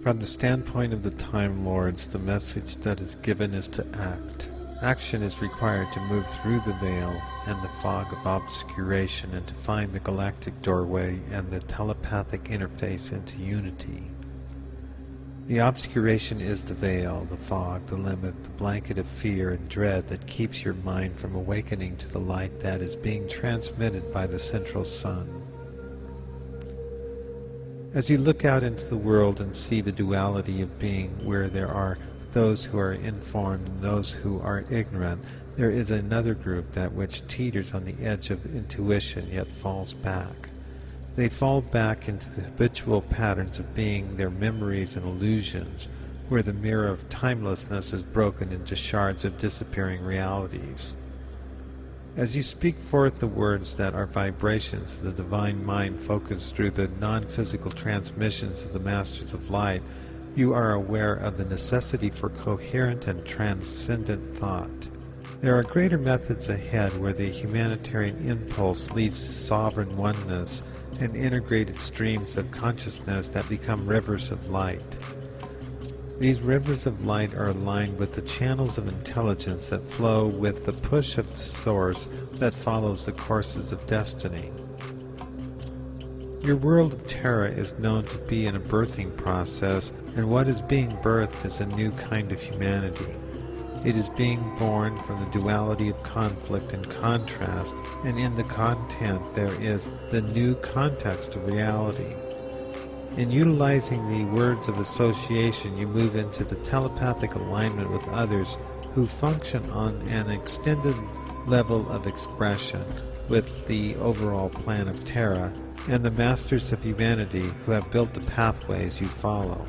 From the standpoint of the Time Lords, the message that is given is to act. Action is required to move through the veil and the fog of obscuration and to find the galactic doorway and the telepathic interface into unity. The obscuration is the veil, the fog, the limit, the blanket of fear and dread that keeps your mind from awakening to the light that is being transmitted by the central sun. As you look out into the world and see the duality of being, where there are those who are informed and those who are ignorant, there is another group that which teeters on the edge of intuition yet falls back. They fall back into the habitual patterns of being, their memories and illusions, where the mirror of timelessness is broken into shards of disappearing realities. As you speak forth the words that are vibrations of the divine mind focused through the non-physical transmissions of the Masters of Light, you are aware of the necessity for coherent and transcendent thought. There are greater methods ahead where the humanitarian impulse leads to sovereign oneness and integrated streams of consciousness that become rivers of light. These rivers of light are aligned with the channels of intelligence that flow with the push of the source that follows the courses of destiny. Your world of Terra is known to be in a birthing process, and what is being birthed is a new kind of humanity. It is being born from the duality of conflict and contrast, and in the content there is the new context of reality. In utilizing the words of association, you move into the telepathic alignment with others who function on an extended level of expression with the overall plan of Terra and the Masters of Humanity who have built the pathways you follow.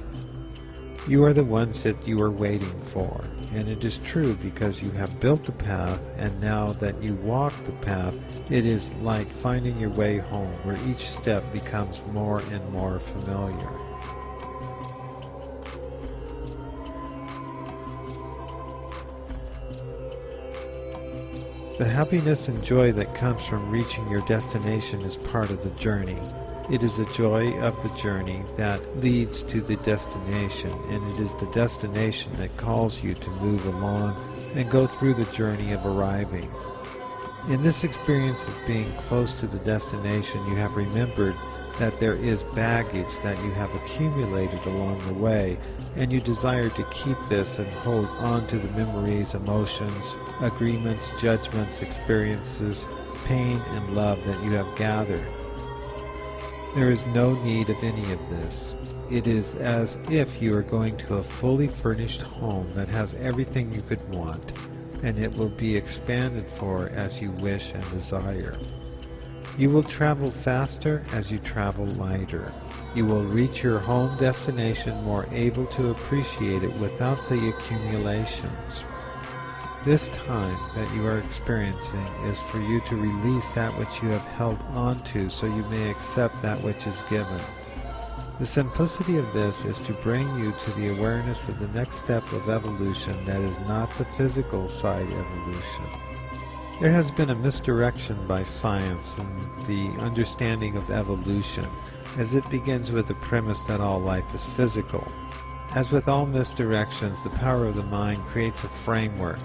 You are the ones that you are waiting for, and it is true because you have built the path, and now that you walk the path, it is like finding your way home, where each step becomes more and more familiar. The happiness and joy that comes from reaching your destination is part of the journey. It is the joy of the journey that leads to the destination, and it is the destination that calls you to move along and go through the journey of arriving. In this experience of being close to the destination, you have remembered that there is baggage that you have accumulated along the way, and you desire to keep this and hold on to the memories, emotions, agreements, judgments, experiences, pain, and love that you have gathered. There is no need of any of this. It is as if you are going to a fully furnished home that has everything you could want, and it will be expanded for as you wish and desire. You will travel faster as you travel lighter. You will reach your home destination more able to appreciate it without the accumulations. This time that you are experiencing is for you to release that which you have held onto so you may accept that which is given. The simplicity of this is to bring you to the awareness of the next step of evolution that is not the physical side evolution. There has been a misdirection by science in the understanding of evolution, as it begins with the premise that all life is physical. As with all misdirections, the power of the mind creates a framework,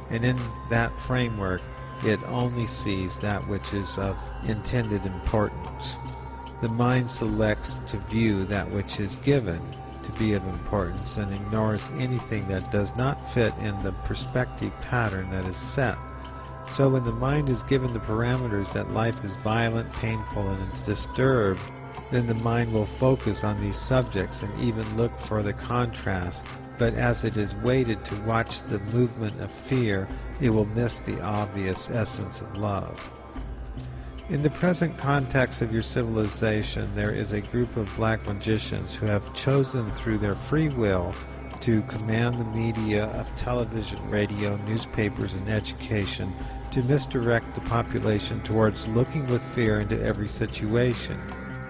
and in that framework it only sees that which is of intended importance. The mind selects to view that which is given to be of importance and ignores anything that does not fit in the perspective pattern that is set. So when the mind is given the parameters that life is violent, painful, and disturbed, then the mind will focus on these subjects and even look for the contrast. But as it is weighted to watch the movement of fear, it will miss the obvious essence of love. In the present context of your civilization, there is a group of black magicians who have chosen through their free will to command the media of television, radio, newspapers, and education to misdirect the population towards looking with fear into every situation.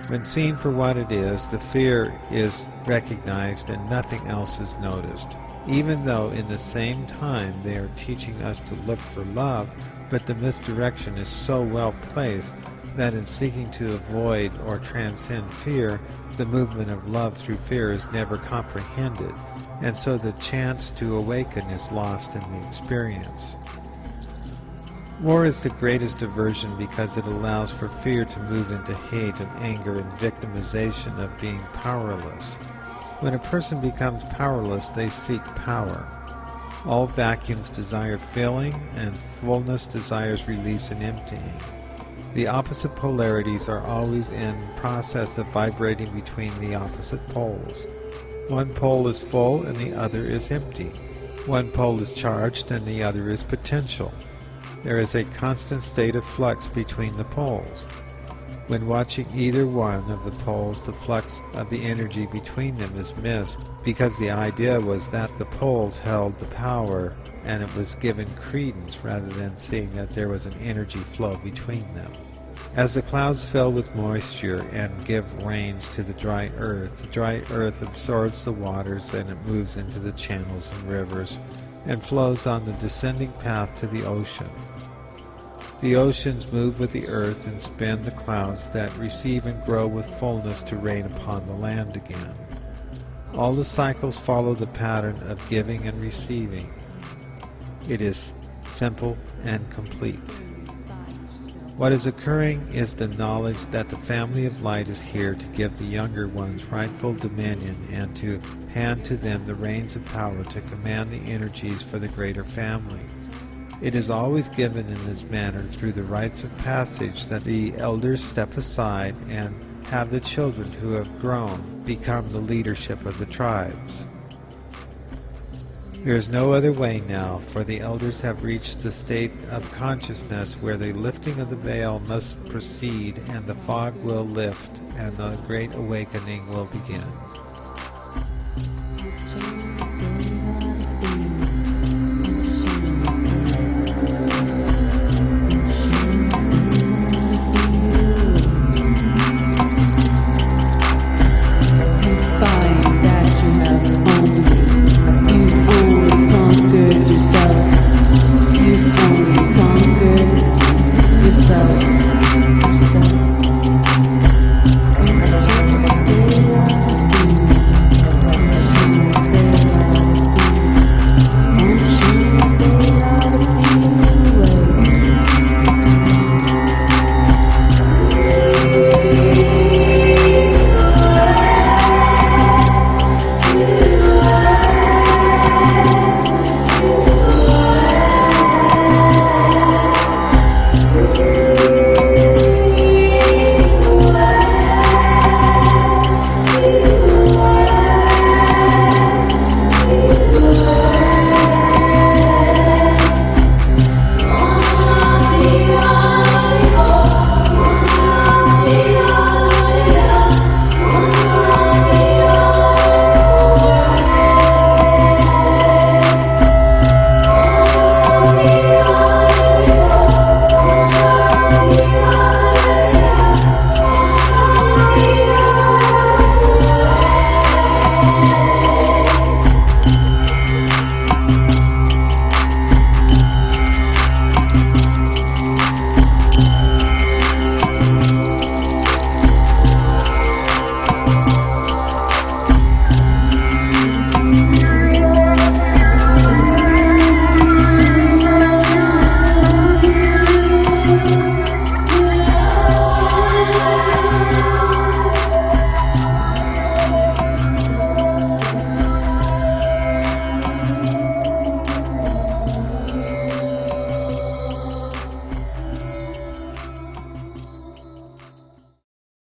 When seen for what it is, the fear is recognized and nothing else is noticed. Even though in the same time they are teaching us to look for love, but the misdirection is so well placed that in seeking to avoid or transcend fear, the movement of love through fear is never comprehended, and so the chance to awaken is lost in the experience. War is the greatest aversion because it allows for fear to move into hate and anger and victimization of being powerless. When a person becomes powerless, they seek power. All vacuums desire filling, and fullness desires release and emptying. The opposite polarities are always in process of vibrating between the opposite poles. One pole is full and the other is empty. One pole is charged and the other is potential. There is a constant state of flux between the poles. When watching either one of the poles, the flux of the energy between them is missed because the idea was that the poles held the power and it was given credence rather than seeing that there was an energy flow between them. As the clouds fill with moisture and give rains to the dry earth absorbs the waters and it moves into the channels and rivers and flows on the descending path to the ocean. The oceans move with the earth and spin the clouds that receive and grow with fullness to rain upon the land again. All the cycles follow the pattern of giving and receiving. It is simple and complete. What is occurring is the knowledge that the family of light is here to give the younger ones rightful dominion and to hand to them the reins of power to command the energies for the greater family. It is always given in this manner through the rites of passage that the elders step aside and have the children who have grown become the leadership of the tribes. There is no other way now, for the elders have reached the state of consciousness where the lifting of the veil must proceed and the fog will lift and the great awakening will begin.